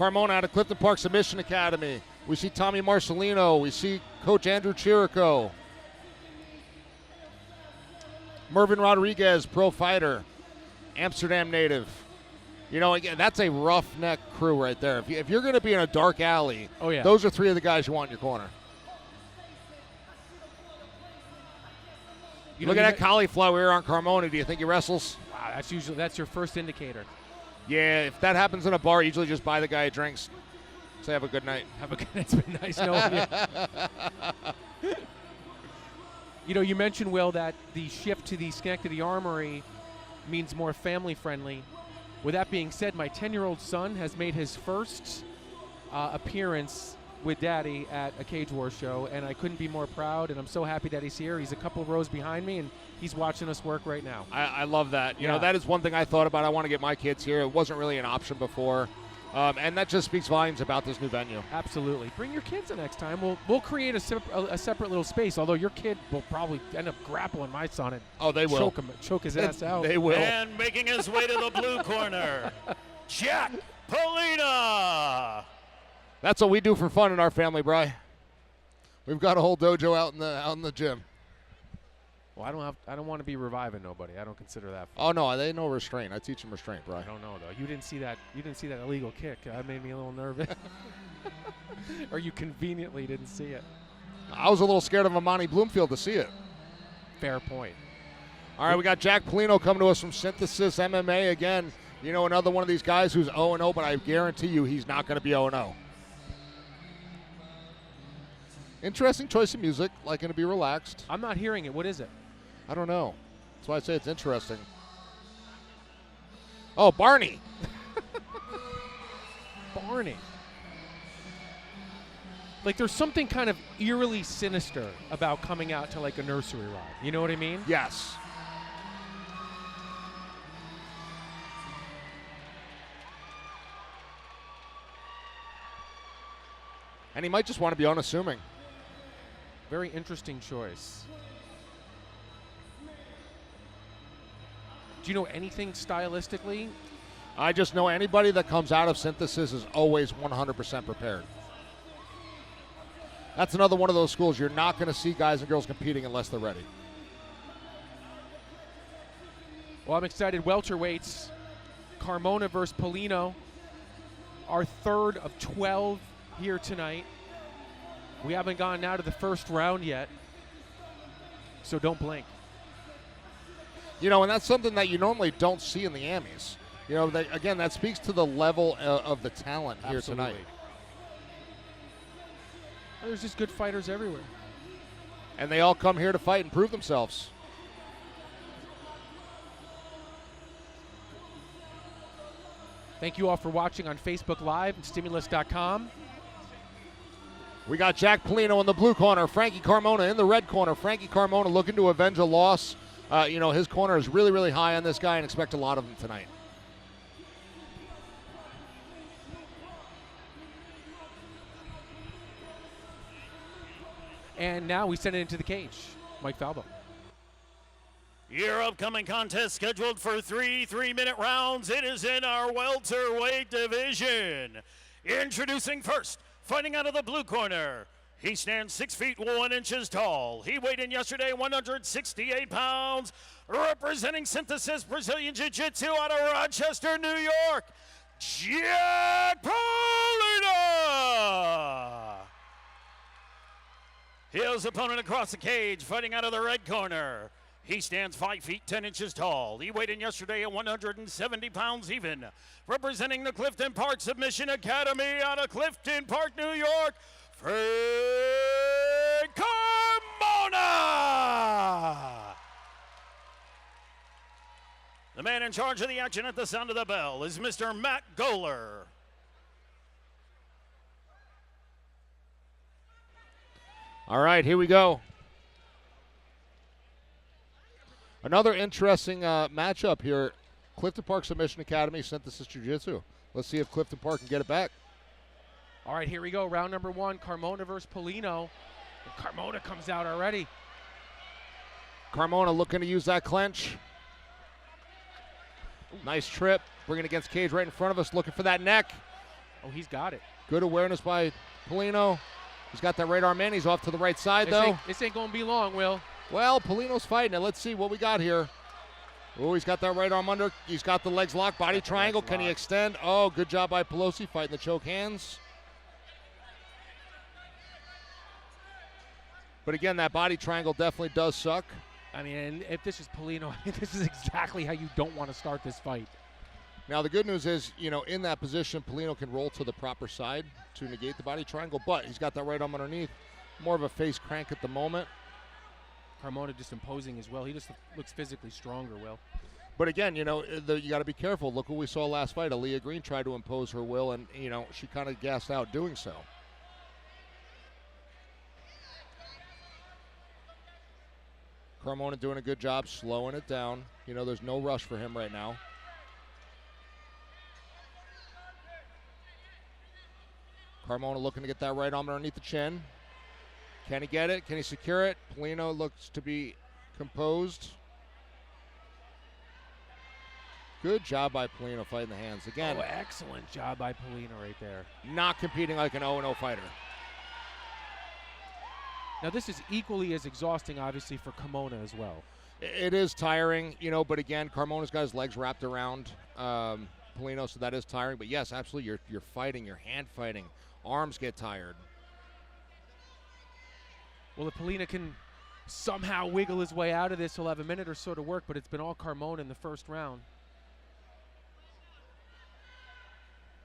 Carmona out of Clifton Park Submission Academy. We see Tommy Marcelino. We see Coach Andrew Chirico. Mervin Rodriguez, pro fighter, Amsterdam native. You know, again, that's a roughneck crew right there. If you're going to be in a dark alley, those are three of the guys you want in your corner. Look at that cauliflower on Carmona. Do you think he wrestles? Wow, that's your first indicator. Yeah, if that happens in a bar, usually just buy the guy drinks. Say have a good night. It's been nice knowing you. You know, you mentioned, Will, that the shift to the Schenectady Armory means more family-friendly. With that being said, my 10-year-old son has made his first appearance with Daddy at a Cage War show, and I couldn't be more proud, and I'm so happy that he's here. He's a couple rows behind me, and he's watching us work right now. I love that. You know, that is one thing I thought about. I want to get my kids here. It wasn't really an option before. And that just speaks volumes about this new venue. Absolutely. Bring your kids the next time. We'll create a separate little space, although your kid will probably end up grappling my son and they will. choke his ass out. They will. And making his way to the blue corner, Jack Pallino. That's what we do for fun in our family, Bri. We've got a whole dojo out in the gym. Well, I don't want to be reviving nobody. I don't consider that fun. Oh no, they know restraint. I teach them restraint, Bri. I don't know though. You didn't see that illegal kick. That made me a little nervous. Or you conveniently didn't see it. I was a little scared of Amani Bloomfield to see it. Fair point. All right, we got Jack Pallino coming to us from Synthesis MMA again. You know, another one of these guys who's 0-0, but I guarantee you he's not going to be 0-0. Interesting choice of music, like going to be relaxed. I'm not hearing it. What is it? I don't know. That's why I say it's interesting. Oh, Barney. Barney. Like there's something kind of eerily sinister about coming out to like a nursery rhyme. You know what I mean? Yes. And he might just want to be unassuming. Very interesting choice. Do you know anything stylistically? I just know anybody that comes out of Synthesis is always 100% prepared. That's another one of those schools you're not going to see guys and girls competing unless they're ready. Well, I'm excited. Welterweights, Carmona versus Pallino, our third of 12 here tonight. We haven't gone now to the first round yet, so don't blink. You know, and that's something that you normally don't see in the Amis. You know, again, that speaks to the level of the talent here tonight. There's just good fighters everywhere. And they all come here to fight and prove themselves. Thank you all for watching on Facebook Live and Stimulus.com. We got Jack Pallino in the blue corner, Frankie Carmona in the red corner. Frankie Carmona looking to avenge a loss. You know, his corner is really, really high on this guy and expect a lot of him tonight. And now we send it into the cage. Mike Falbo. Your upcoming contest scheduled for 3 3-minute rounds. It is in our welterweight division. Introducing first, fighting out of the blue corner. He stands 6 feet 1 inches tall. He weighed in yesterday 168 pounds. Representing Synthesis Brazilian Jiu-Jitsu out of Rochester, New York, Jack Pallino. His opponent across the cage, fighting out of the red corner. He stands 5 feet 10 inches tall. He weighed in yesterday at 170 pounds even. Representing the Clifton Park Submission Academy out of Clifton Park, New York, Carmona! The man in charge of the action at the sound of the bell is Mr. Matt Goller. All right, here we go. Another interesting matchup here. Clifton Park Submission Academy, Synthesis Jiu-Jitsu. Let's see if Clifton Park can get it back. All right, here we go. Round number 1, Carmona versus Pallino. And Carmona comes out already. Carmona looking to use that clench. Nice trip. Bringing it against cage right in front of us, looking for that neck. Oh, he's got it. Good awareness by Pallino. He's got that right arm in. He's off to the right side, though. This ain't going to be long, Will. Well, Pallino's fighting it. Let's see what we got here. Oh, he's got that right arm under. He's got the legs locked. Body triangle. Can he extend? Oh, good job by Pelosi fighting the choke hands. But again, that body triangle definitely does suck. I mean, if this is Pallino, this is exactly how you don't want to start this fight. Now, the good news is, in that position, Pallino can roll to the proper side to negate the body triangle, but he's got that right arm underneath. More of a face crank at the moment. Carmona just imposing as well. He just looks physically stronger, Will. But again, you got to be careful. Look what we saw last fight. Aaliyah Green tried to impose her will, and, she kind of gassed out doing so. Carmona doing a good job slowing it down. There's no rush for him right now. Carmona looking to get that right arm underneath the chin. Can he get it? Can he secure it? Pallino looks to be composed. Good job by Pallino fighting the hands. Again, excellent job by Pallino right there. Not competing like an 0-0 fighter. Now, this is equally as exhausting, obviously, for Carmona as well. It is tiring, but again, Carmona's got his legs wrapped around Pallino, so that is tiring. But yes, absolutely, you're fighting, you're hand fighting. Arms get tired. Well, if Pallino can somehow wiggle his way out of this, he'll have a minute or so to work, but it's been all Carmona in the first round.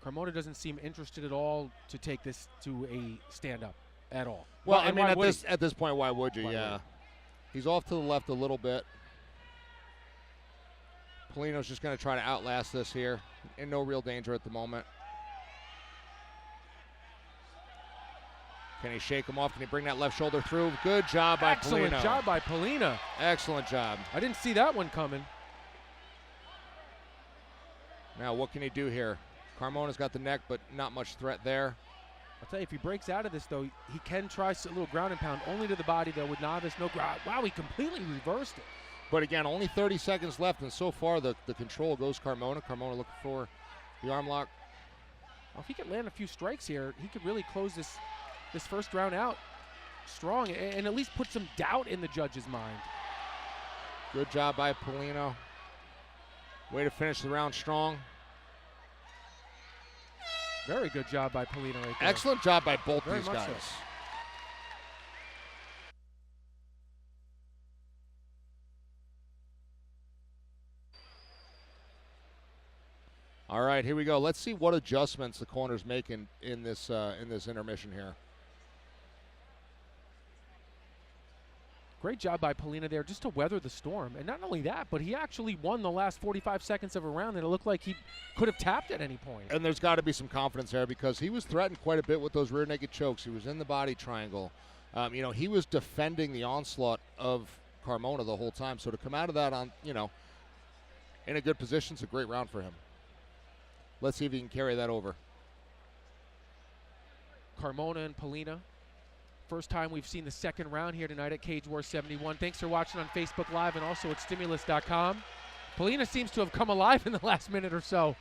Carmona doesn't seem interested at all to take this to a stand-up at all. Well, I mean, at this point, why would you? Yeah. He's off to the left a little bit. Pallino's just going to try to outlast this here. In no real danger at the moment. Can he shake him off? Can he bring that left shoulder through? Good job by Pallino. Excellent job by Pallino. Excellent job. I didn't see that one coming. Now, what can he do here? Carmona's got the neck, but not much threat there. I'll tell you, if he breaks out of this, though, he can try a little ground and pound, only to the body, though, with Novice. No ground. Wow, he completely reversed it. But again, only 30 seconds left, and so far the control goes Carmona. Carmona looking for the arm lock. Well, if he could land a few strikes here, he could really close this first round out strong and at least put some doubt in the judge's mind. Good job by Pallino. Way to finish the round strong. Very good job by Pallino right there. Excellent job by both these guys. So. All right, here we go. Let's see what adjustments the corner's making in this intermission here. Great job by Pallino there just to weather the storm. And not only that, but he actually won the last 45 seconds of a round, and it looked like he could have tapped at any point. And there's got to be some confidence there because he was threatened quite a bit with those rear naked chokes. He was in the body triangle. He was defending the onslaught of Carmona the whole time. So to come out of that in a good position, it's a great round for him. Let's see if he can carry that over. Carmona and Pallino. First time we've seen the second round here tonight at Cage War 71. Thanks for watching on Facebook Live and also at Stimulus.com. Pallino seems to have come alive in the last minute or so.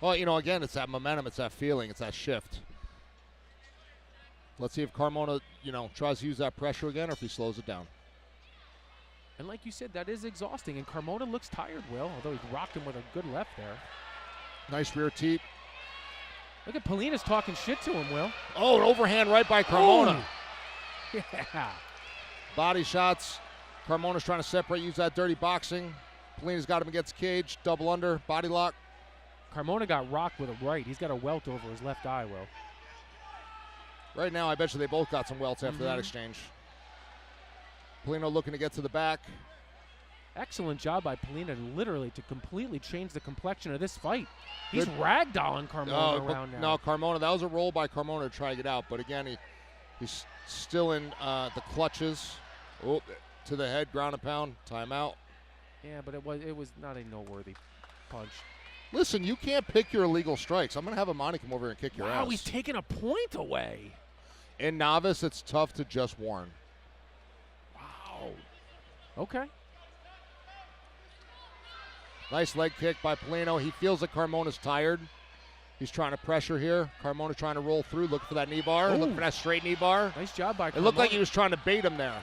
Well, again, it's that momentum, it's that feeling, it's that shift. Let's see if Carmona, tries to use that pressure again or if he slows it down. And like you said, that is exhausting. And Carmona looks tired, Will, although he's rocked him with a good left there. Nice rear teep. Look at Pallino's talking shit to him, Will. Oh, an overhand right by Carmona. Oh. Yeah. Body shots. Carmona's trying to separate, use that dirty boxing. Pallino's got him against the cage. Double under, body lock. Carmona got rocked with a right. He's got a welt over his left eye, Will. Right now, I bet you they both got some welts after that exchange. Pallino looking to get to the back. Excellent job by Pallino literally to completely change the complexion of this fight. He's ragdolling Carmona around now. No, Carmona, that was a roll by Carmona to try to get out. But again, he's still in the clutches. Oh, to the head, ground and pound, timeout. Yeah, but it was not a noteworthy punch. Listen, you can't pick your illegal strikes. I'm going to have Amani come over here and kick your ass. Wow, he's taking a point away. In novice, it's tough to just warn. Wow. Okay. Nice leg kick by Pallino. He feels that Carmona's tired. He's trying to pressure here. Carmona trying to roll through, looking for that knee bar, looking for that straight knee bar. Nice job by Carmona. It looked like he was trying to bait him there.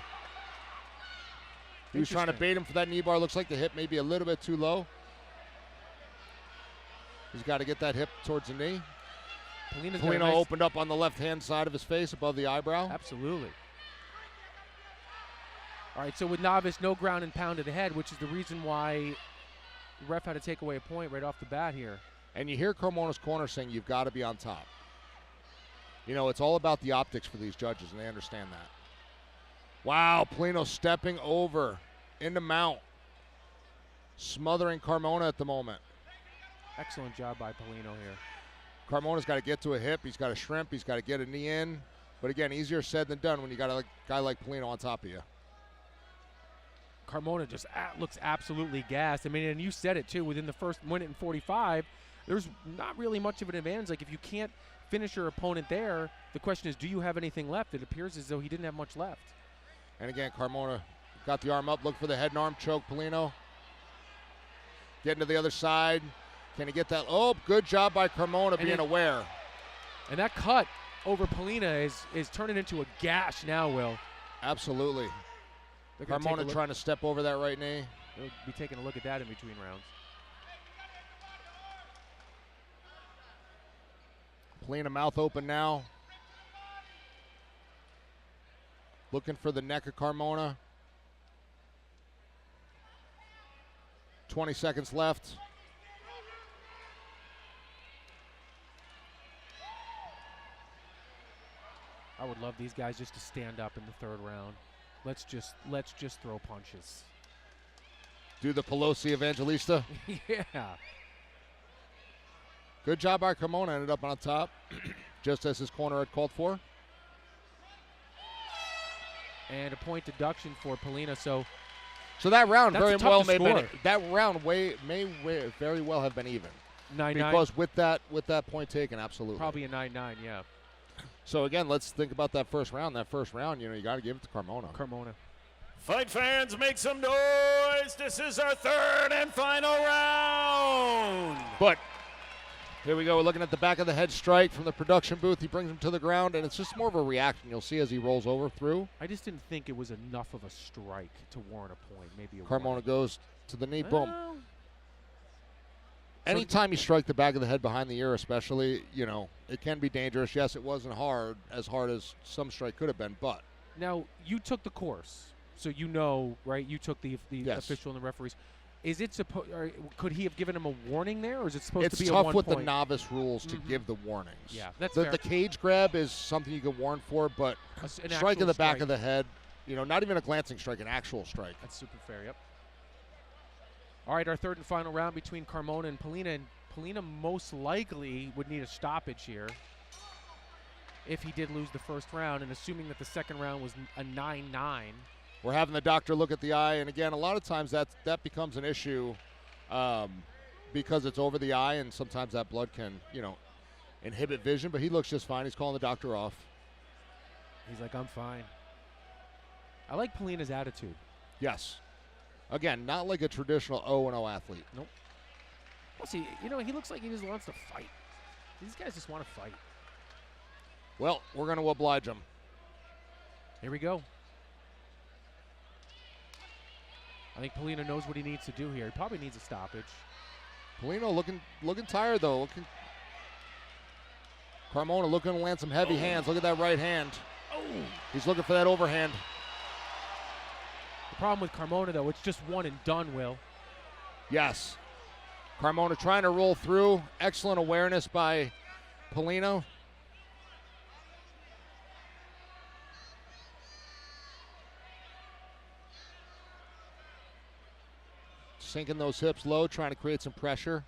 He was trying to bait him for that knee bar. Looks like the hip may be a little bit too low. He's got to get that hip towards the knee. Pallino opened up on the left-hand side of his face above the eyebrow. Absolutely. All right, so with Novice, no ground and pound to the head, which is the reason why the ref had to take away a point right off the bat here. And you hear Carmona's corner saying you've got to be on top. You know, it's all about the optics for these judges, and they understand that. Wow, Pallino stepping over into mount, smothering Carmona at the moment. Excellent job by Pallino here. Carmona's got to get to a hip. He's got to shrimp. He's got to get a knee in. But again, easier said than done when you got a guy like Pallino on top of you. Carmona just looks absolutely gassed. I mean, and you said it too, within the first minute and 45, there's not really much of an advantage. Like, if you can't finish your opponent there, the question is, do you have anything left? It appears as though he didn't have much left. And again, Carmona got the arm up, look for the head and arm choke. Pallino getting to the other side. Can he get that? Oh, good job by Carmona being aware. And that cut over Pallino is turning into a gash now, Will. Absolutely. Carmona trying to step over that right knee. They'll be taking a look at that in between rounds. Pallino mouth open now. Looking for the neck of Carmona. 20 seconds left. I would love these guys just to stand up in the third round. Let's just throw punches. Do the Pelosi Evangelista. Yeah. Good job by Carmona. Ended up on top, just as his corner had called for. And a point deduction for Pallino. So that round very well may very well have been even. 9-9. Because with that point taken, absolutely. Probably a 9-9, yeah. So again, let's think about that first round. That first round, you got to give it to Carmona. Fight fans, make some noise. This is our third and final round. But here we go. We're looking at the back of the head strike from the production booth. He brings him to the ground, and it's just more of a reaction. You'll see as he rolls over through. I just didn't think it was enough of a strike to warrant a point. Maybe a Carmona goes to the knee. Boom. Anytime you strike the back of the head behind the ear, especially, it can be dangerous. Yes, it wasn't as hard as some strike could have been, but. Now, you took the course, so right? You took the yes. official and the referees. Is it could he have given him a warning there, or is it supposed to be a 1 point? It's tough with the novice rules to give the warnings. Yeah, that's fair. The cage grab is something you can warn for, but strike in the back of the head, not even a glancing strike, an actual strike. That's super fair, yep. All right, our third and final round between Carmona and Pallino. And Pallino most likely would need a stoppage here if he did lose the first round, and assuming that the second round was a 9-9. We're having the doctor look at the eye, and again, a lot of times that becomes an issue because it's over the eye, and sometimes that blood can, inhibit vision, but he looks just fine. He's calling the doctor off. He's like, I'm fine. I like Pallino's attitude. Yes. Again, not like a traditional 0-0 athlete. Nope. Plus, he looks like he just wants to fight. These guys just want to fight. Well, we're going to oblige him. Here we go. I think Pallino knows what he needs to do here. He probably needs a stoppage. Pallino looking tired, though. Carmona looking to land some heavy hands. Look at that right hand. Oh. He's looking for that overhand. The problem with Carmona, though, it's just one and done, Will. Yes. Carmona trying to roll through. Excellent awareness by Pallino. Sinking those hips low, trying to create some pressure.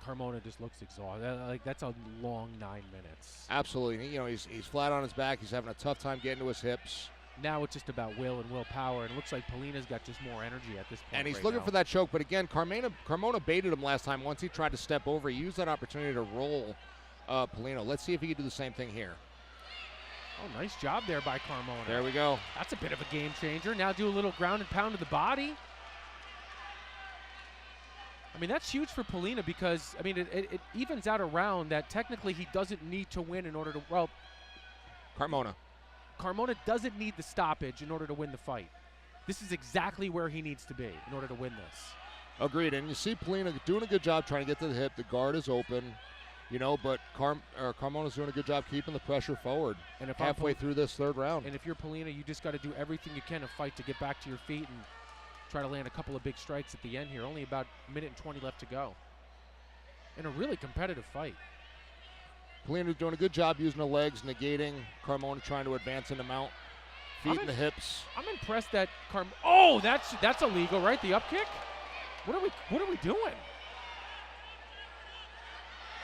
Carmona just looks exhausted. That's a long 9 minutes. Absolutely. He's flat on his back. He's having a tough time getting to his hips. Now it's just about will and willpower, and it looks like Pallino's got just more energy at this point. And he's looking for that choke, but again, Carmona baited him last time. Once he tried to step over, he used that opportunity to roll Pallino. Let's see if he can do the same thing here. Oh, nice job there by Carmona. There we go. That's a bit of a game changer. Now do a little ground and pound to the body. I mean, that's huge for Pallino because, I mean, it evens out a round that technically he doesn't need to win in order to, well, Carmona doesn't need the stoppage in order to win the fight. This is exactly where he needs to be in order to win this. Agreed. And you see Pallino doing a good job trying to get to the hip. The guard is open, but Carmona's doing a good job keeping the pressure forward. And if halfway through this third round. And if you're Pallino, you just got to do everything you can to fight to get back to your feet and try to land a couple of big strikes at the end here. Only about a minute and 20 left to go. In a really competitive fight. Pallino's doing a good job using the legs, negating Carmona trying to advance in the mount. Feet in the hips. I'm impressed that oh, that's illegal, right? The up kick? What are we doing?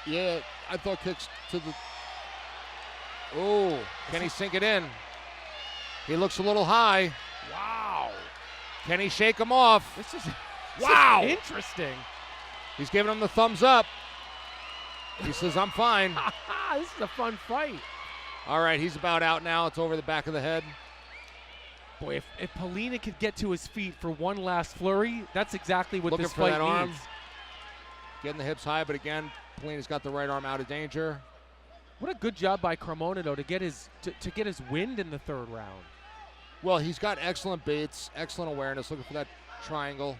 Yeah, I thought kicks to the. Oh, can he sink it in? He looks a little high. Wow. Can he shake him off? This is interesting. He's giving him the thumbs up. He says, I'm fine. This is a fun fight. All right, he's about out now. It's over the back of the head. Boy, if Pallino could get to his feet for one last flurry, that's exactly what this fight needs. Getting the hips high, but again, Pallino's got the right arm out of danger. What a good job by Carmona, though, to get his wind in the third round. Well, he's got excellent baits, excellent awareness, looking for that triangle.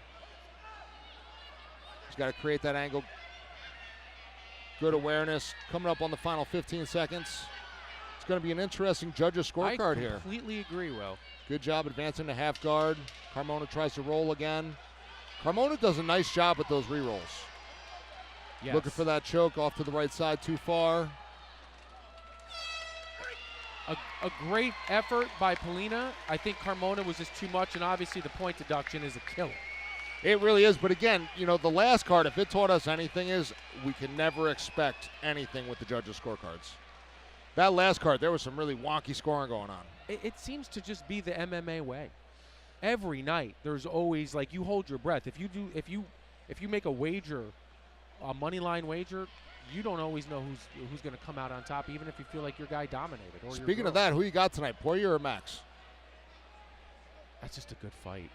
He's got to create that angle. Good awareness. Coming up on the final 15 seconds. It's going to be an interesting judges' scorecard here. I completely agree, Will. Good job advancing to half guard. Carmona tries to roll again. Carmona does a nice job with those re-rolls. Yes. Looking for that choke off to the right side, too far. A great effort by Pallino. I think Carmona was just too much, and obviously the point deduction is a killer. It really is, but again, the last card, if it taught us anything, is we can never expect anything with the judges' scorecards. That last card, there was some really wonky scoring going on. It seems to just be the MMA way. Every night, there's always, like, you hold your breath. If you make a wager, a money line wager, you don't always know who's going to come out on top, even if you feel like your guy dominated. Or Speaking of that, who you got tonight, Poirier or Max? That's just a good fight.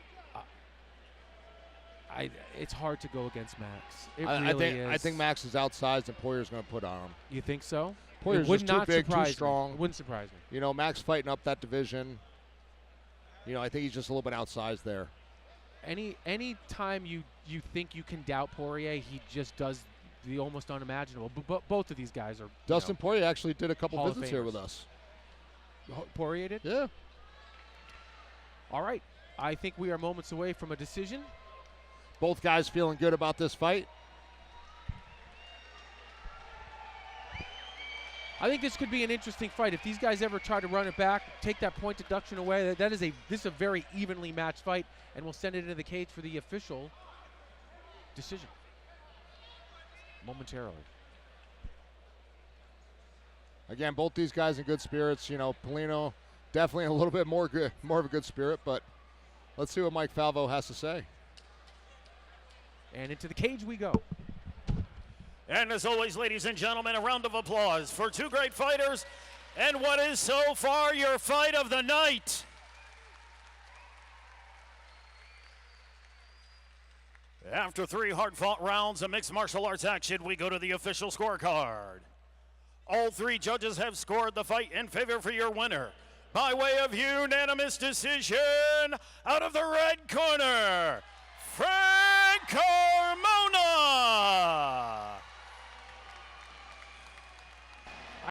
It's hard to go against Max. I think Max is outsized and Poirier's going to put on him. You think so? Poirier's just too big, too strong. It wouldn't surprise me. Max fighting up that division. I think he's just a little bit outsized there. Any time you think you can doubt Poirier, he just does the almost unimaginable. But both of these guys are. Dustin Poirier actually did a couple Hall of visits here Famers. with us. Poirier did? Yeah. All right. I think we are moments away from a decision. Both guys feeling good about this fight. I think this could be an interesting fight. If these guys ever try to run it back, take that point deduction away, this is a very evenly matched fight, and we'll send it into the cage for the official decision momentarily. Again, both these guys in good spirits. Pallino definitely in a little bit more of a good spirit, but let's see what Mike Falvo has to say. And into the cage we go. And as always, ladies and gentlemen, a round of applause for two great fighters and what is so far your fight of the night. After 3 hard-fought rounds of mixed martial arts action, we go to the official scorecard. All 3 judges have scored the fight in favor for your winner. By way of unanimous decision, out of the red corner, Franco